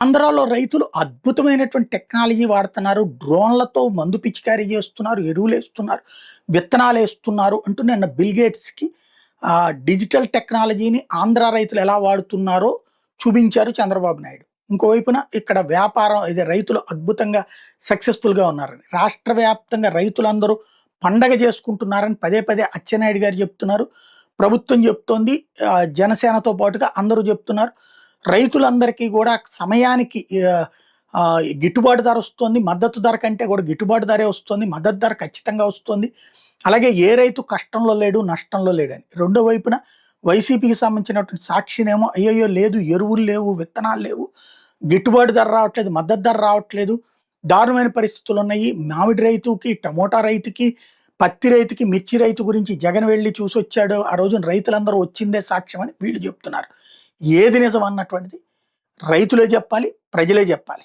ఆంధ్రాలో రైతులు అద్భుతమైనటువంటి టెక్నాలజీ వాడుతున్నారు. డ్రోన్‌లతో మందు పిచికారీ చేస్తున్నారు, ఎరువులేస్తున్నారు, విత్తనాలేస్తున్నారు అంటూ నిన్న బిల్ గేట్స్‌కి డిజిటల్ టెక్నాలజీని ఆంధ్ర రైతులు ఎలా వాడుతున్నారో చూపించారు చంద్రబాబు నాయుడు. ఇంకోవైపున ఇక్కడ వ్యాపారం ఇది రైతులు అద్భుతంగా సక్సెస్‌ఫుల్‌గా ఉన్నారని. రాష్ట్ర వ్యాప్తంగా రైతులందరూ పండగ చేసుకుంటున్నారని పదే పదే అచ్చెన్నాయుడు గారు చెప్తున్నారు. ప్రభుత్వం చెప్తోంది. జనసేనతో పాటుగా అందరూ చెప్తున్నారు. రైతులందరికీ కూడా సమయానికి గిట్టుబాటు ధర వస్తుంది. మద్దతు ధర కంటే కూడా గిట్టుబాటు ధరే వస్తుంది. మద్దతు ధర ఖచ్చితంగా వస్తుంది. అలాగే ఏ రైతు కష్టంలో లేడు, నష్టంలో లేడని. రెండో వైపున వైసీపీకి సంబంధించినటువంటి సాక్షినేమో అయ్యయ్యో లేదు, ఎరువులు లేవు, విత్తనాలు లేవు, గిట్టుబాటు ధర రావట్లేదు, మద్దతు ధర రావట్లేదు, దారుణమైన పరిస్థితులున్నాయి. మామిడి రైతుకి, టమోటా రైతుకి, పత్తి రైతుకి, మిర్చి రైతు గురించి జగన్ వెళ్లి చూసొచ్చాడు. ఆ రోజున రైతులందరూ వచ్చిందే సాక్ష్యం అని వీళ్ళు చెప్తున్నారు. ఏది నిజం అన్నటువంటిది రైతులే చెప్పాలి, ప్రజలే చెప్పాలి.